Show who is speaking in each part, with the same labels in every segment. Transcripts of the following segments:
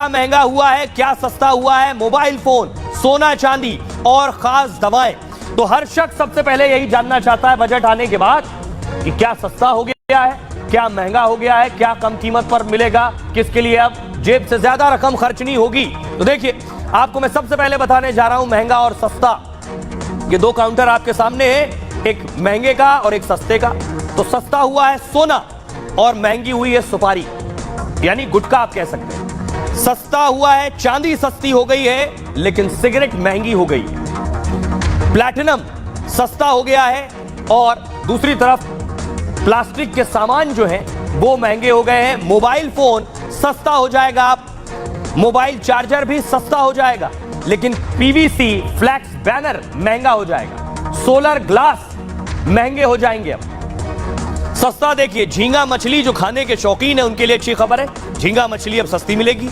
Speaker 1: क्या महंगा हुआ है, क्या सस्ता हुआ है? मोबाइल फोन, सोना चांदी और खास दवाएं। तो हर शख्स सबसे पहले यही जानना चाहता है बजट आने के बाद कि क्या सस्ता हो गया है, क्या महंगा हो गया है, क्या कम कीमत पर मिलेगा, किसके लिए अब जेब से ज्यादा रकम खर्चनी होगी। तो देखिए, आपको मैं सबसे पहले बताने जा रहा हूं महंगा और सस्ता। ये दो काउंटर आपके सामने है, एक महंगे का और एक सस्ते का। तो सस्ता हुआ है सोना और महंगी हुई है सुपारी, यानी गुटखा आप कह सकते हैं। सस्ता हुआ है चांदी, सस्ती हो गई है, लेकिन सिगरेट महंगी हो गई। प्लैटिनम सस्ता हो गया है और दूसरी तरफ प्लास्टिक के सामान जो हैं वो महंगे हो गए हैं। मोबाइल फोन सस्ता हो जाएगा, आप मोबाइल चार्जर भी सस्ता हो जाएगा, लेकिन पीवीसी फ्लैक्स बैनर महंगा हो जाएगा। सोलर ग्लास महंगे हो जाएंगे। अब सस्ता देखिए, झींगा मछली जो खाने के शौकीन है उनके लिए अच्छी खबर है, झींगा मछली अब सस्ती मिलेगी।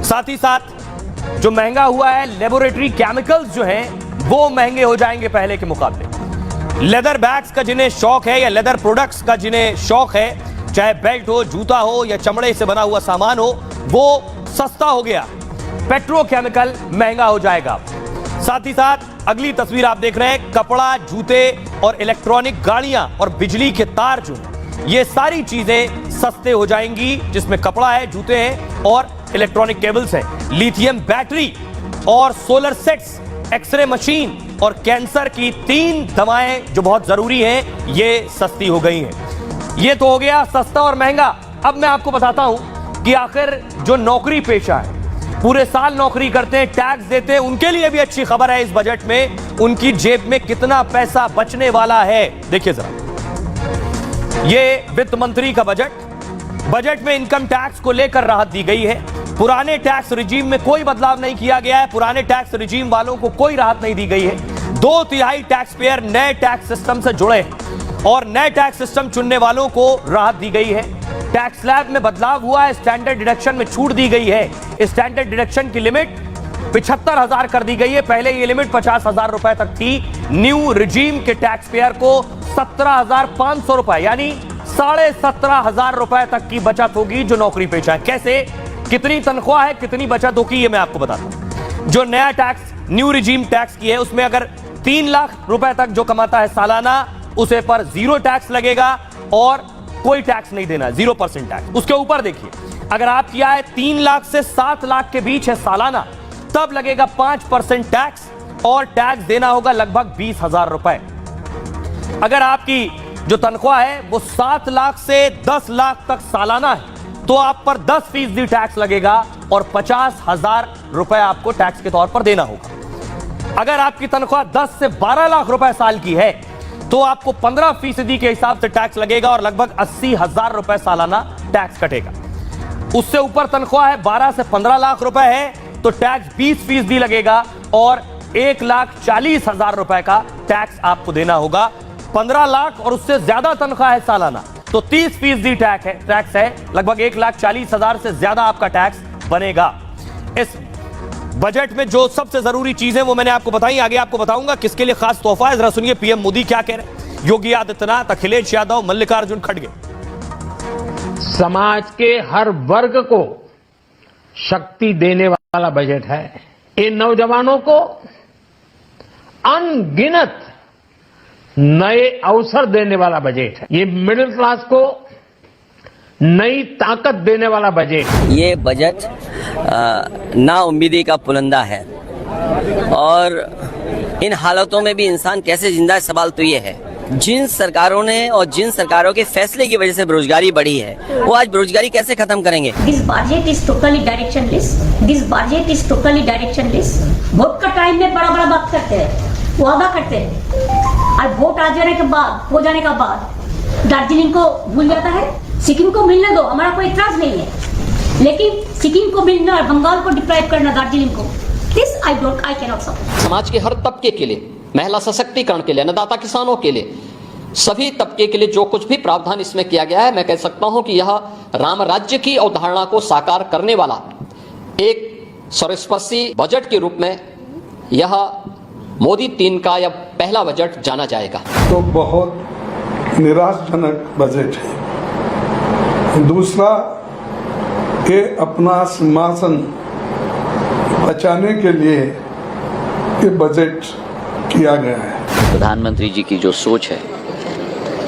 Speaker 1: साथ ही साथ जो महंगा हुआ है, लेबोरेटरी केमिकल्स जो हैं वो महंगे हो जाएंगे पहले के मुकाबले। लेदर बैग्स का जिन्हें शौक है या लेदर प्रोडक्ट्स का जिन्हें शौक है, चाहे बेल्ट हो, जूता हो या चमड़े से बना हुआ सामान हो, वो सस्ता हो गया। पेट्रोकेमिकल महंगा हो जाएगा। साथ ही साथ अगली तस्वीर आप देख रहे हैं, कपड़ा, जूते और इलेक्ट्रॉनिक गाड़ियां और बिजली के तार जो ये सारी चीजें सस्ते हो जाएंगी, जिसमें कपड़ा है, जूते हैं और इलेक्ट्रॉनिक केबल्स हैं। लिथियम बैटरी और सोलर सेट्स, एक्सरे मशीन और कैंसर की 3 दवाएं जो बहुत जरूरी हैं, ये सस्ती हो गई हैं। ये तो हो गया सस्ता और महंगा। अब मैं आपको बताता हूं कि आखिर जो नौकरी पेशा है, पूरे साल नौकरी करते हैं, टैक्स देते हैं, उनके लिए भी अच्छी खबर है। इस बजट में उनकी जेब में कितना पैसा बचने वाला है, देखिए जरा। ये वित्त मंत्री का बजट में इनकम टैक्स को लेकर राहत दी गई है। पुराने टैक्स रिजीम में कोई बदलाव नहीं किया गया है, पुराने टैक्स रिजीम वालों को कोई राहत नहीं दी गई है। 2/3 टैक्स पेयर नए टैक्स सिस्टम से जुड़े हैं और नए टैक्स सिस्टम चुनने वालों को राहत दी गई है। टैक्स स्लैब में बदलाव हुआ है, स्टैंडर्ड डिडक्शन में छूट दी गई है। स्टैंडर्ड डिडक्शन की लिमिट 75,000 कर दी गई है, पहले ये लिमिट 50,000 रुपए तक थी। न्यू रिजीम के टैक्स पेयर को 17,500 रुपए यानी 17,500 रुपए तक की बचत होगी जो नौकरी पेशा है। कैसे, कितनी तनख्वाह है, कितनी बचत होगी, ये मैं आपको बताता हूं। जो नया टैक्स न्यू रिजीम टैक्स की है, उसमें अगर 3 लाख रुपए तक जो कमाता है सालाना, उसे पर 0 टैक्स लगेगा और कोई टैक्स नहीं देना, 0% टैक्स। उसके ऊपर देखिए, अगर आप किया है 3 लाख से 7 लाख के बीच है सालाना, तब लगेगा 5% टैक्स और टैक्स देना होगा लगभग 20,000 रुपए। अगर आपकी जो तनख्वाह है वो 7 लाख से 10 लाख तक सालाना है, तो आप पर 10% टैक्स लगेगा और 50,000 रुपए आपको टैक्स के तौर पर देना होगा। अगर आपकी तनख्वाह 10 से 12 लाख रुपए साल की है, तो आपको 15% के हिसाब से टैक्स लगेगा और लगभग 80,000 रुपए सालाना टैक्स कटेगा। उससे ऊपर तनख्वाह है 12 से 15 लाख रुपए है, तो टैक्स 20% लगेगा और 1,40,000 रुपए का टैक्स आपको देना होगा। 15 लाख और उससे ज्यादा तनख्वाह है सालाना, तो 30% टैक्स है, लगभग 1,40,000 से ज्यादा आपका टैक्स बनेगा। इस बजट में जो सबसे जरूरी चीजें वो मैंने आपको बताई, आगे आपको बताऊंगा किसके लिए खास तोहफा है। जरा सुनिए पीएम मोदी क्या कह रहे हैं। योगी आदित्यनाथ, अखिलेश यादव, मल्लिकार्जुन खड़गे।
Speaker 2: समाज के हर वर्ग को शक्ति देने वाला बजट है। ये नौजवानों को अनगिनत नए अवसर देने वाला बजट है। ये मिडिल क्लास को नई ताकत देने वाला बजट।
Speaker 3: ये बजट नाउम्मीदी का पुलंदा है और इन हालातों में भी इंसान कैसे जिंदा है, सवाल तो ये है। जिन सरकारों ने और जिन सरकारों के फैसले की वजह से बेरोजगारी बढ़ी है, वो आज बेरोजगारी कैसे खत्म करेंगे।
Speaker 4: This budget is totally directionless. This budget is totally directionless. Vote का टाइम में बड़ा बड़ा बात करते हैं, वादा करते हैं, और वोट आ जाने के बाद, हो जाने के बाद दार्जिलिंग को भूल जाता है। सिक्किम को मिलने दो, हमारा कोई इतराज नहीं है, लेकिन सिक्किम को मिलना और बंगाल को डिप्राइव करना दार्जिलिंग को, दिस आई कैनॉट सपोर्ट।
Speaker 5: समाज के हर तबके के लिए, महिला सशक्तिकरण के लिए, अन्नदाता किसानों के लिए, सभी तबके के लिए जो कुछ भी प्रावधान इसमें किया गया है, मैं कह सकता हूं कि यह राम राज्य की अवधारणा को साकार करने वाला एक सर्वस्पर्शी बजट के रूप में यह मोदी 3 का यह पहला बजट जाना जाएगा।
Speaker 6: तो बहुत निराशाजनक बजट है। दूसरा, के अपना सिंहासन बचाने के लिए ये बजट किया गया है।
Speaker 7: प्रधानमंत्री जी की जो सोच है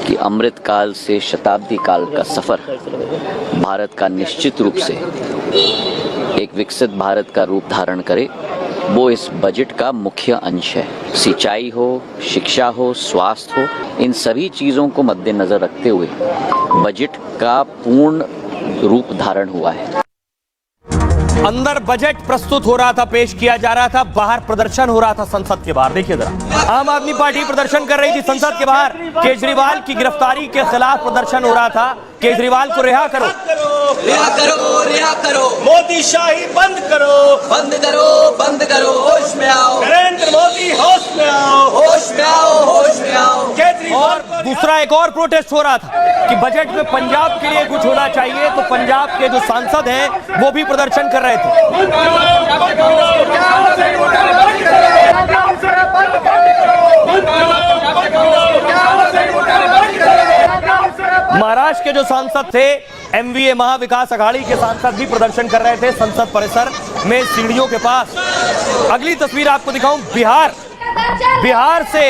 Speaker 7: कि अमृत काल से शताब्दी काल का सफर भारत का निश्चित रूप से एक विकसित भारत का रूप धारण करे, वो इस बजट का मुख्य अंश है। सिंचाई हो, शिक्षा हो, स्वास्थ्य हो, इन सभी चीज़ों को मद्देनजर रखते हुए बजट का पूर्ण रूप धारण हुआ है।
Speaker 1: अंदर बजट प्रस्तुत हो रहा था, पेश किया जा रहा था, बाहर प्रदर्शन हो रहा था संसद के बाहर। देखिए जरा, आम आदमी पार्टी प्रदर्शन कर रही थी संसद के बाहर। केजरीवाल की गिरफ्तारी के खिलाफ प्रदर्शन हो रहा था। केजरीवाल को रिहा करो,
Speaker 3: रिहा करो, रिहा करो,
Speaker 1: मोदी शाही बंद करो,
Speaker 3: बंद करो, बंद करो, होश में आओ,
Speaker 1: नरेंद्र मोदी होश में आओ,
Speaker 3: होश में आओ, होश में आओ।
Speaker 1: और दूसरा एक और प्रोटेस्ट हो रहा था कि बजट में पंजाब के लिए कुछ होना चाहिए, तो पंजाब के जो सांसद हैं वो भी प्रदर्शन कर रहे थे। महाराष्ट्र के जो सांसद थे, एमवीए महाविकास अघाड़ी के सांसद भी प्रदर्शन कर रहे थे संसद परिसर में सीढ़ियों के पास। अगली तस्वीर आपको दिखाऊं, बिहार से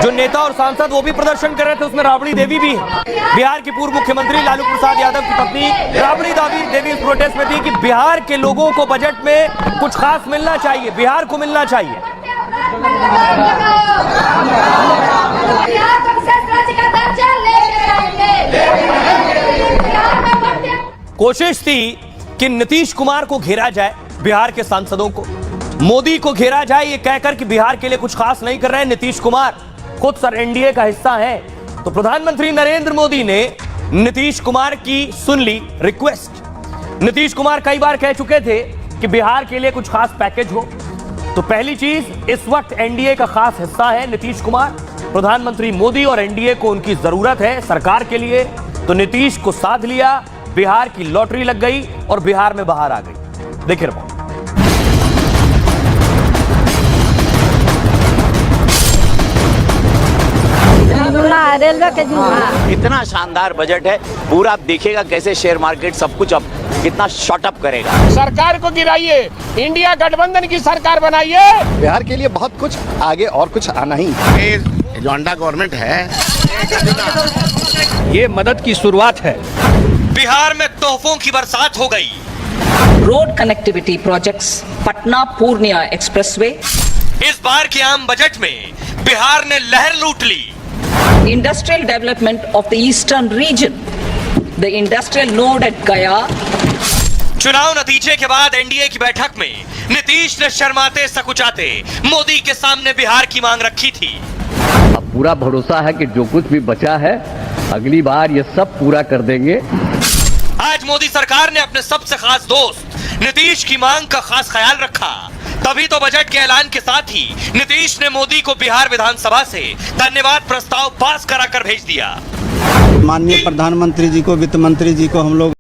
Speaker 1: जो नेता और सांसद वो भी प्रदर्शन कर रहे थे, उसमें राबड़ी देवी भी है। बिहार की पूर्व मुख्यमंत्री लालू प्रसाद यादव की पत्नी राबड़ी देवी इस प्रोटेस्ट में थी कि बिहार के लोगों को बजट में कुछ खास मिलना चाहिए, बिहार को मिलना चाहिए। कोशिश थी कि नीतीश कुमार को घेरा जाए, बिहार के सांसदों को, मोदी को घेरा जाए ये कहकर कि बिहार के लिए कुछ खास नहीं कर रहे हैं नीतीश कुमार, खुद सर एनडीए का हिस्सा है। तो प्रधानमंत्री नरेंद्र मोदी ने नीतीश कुमार की सुन ली रिक्वेस्ट। नीतीश कुमार कई बार कह चुके थे कि बिहार के लिए कुछ खास पैकेज हो। तो पहली चीज, इस वक्त एनडीए का खास हिस्सा है नीतीश कुमार। प्रधानमंत्री मोदी और एनडीए को उनकी जरूरत है सरकार के लिए, तो नीतीश को साध लिया, बिहार की लॉटरी लग गई और बिहार में बाहर आ गई। देखिए रिपोर्ट।
Speaker 8: रेलवे के जुड़ा
Speaker 9: इतना शानदार बजट है, पूरा आप देखिएगा कैसे शेयर मार्केट सब कुछ अब कितना शॉर्ट अप करेगा।
Speaker 2: सरकार को गिराइए, इंडिया गठबंधन की सरकार बनाइए।
Speaker 10: बिहार के लिए बहुत कुछ आगे और कुछ आना ही।
Speaker 9: जो अंडा गवर्नमेंट है,
Speaker 2: ये मदद की शुरुआत है।
Speaker 1: बिहार में तोहफों की बरसात हो गई।
Speaker 11: Road connectivity projects, Patna Purnia expressway.
Speaker 1: इस बार के आम बजट में बिहार ने लहर लूट ली।
Speaker 11: Industrial development of the eastern region, the industrial node at Gaya.
Speaker 1: चुनाव नतीजे के बाद एनडीए की बैठक में नीतीश ने शर्माते सकुचाते मोदी के सामने बिहार की मांग रखी थी।
Speaker 12: अब पूरा भरोसा है कि जो कुछ भी बचा है अगली बार ये सब पूरा कर देंगे।
Speaker 1: आज मोदी सरकार ने अपने सबसे खास दोस्त नीतीश की मांग का खास ख्याल रखा। तभी तो बजट के ऐलान के साथ ही नीतीश ने मोदी को बिहार विधानसभा से धन्यवाद प्रस्ताव पास कराकर भेज दिया।
Speaker 10: माननीय प्रधानमंत्री जी को, वित्त मंत्री जी को हम लोग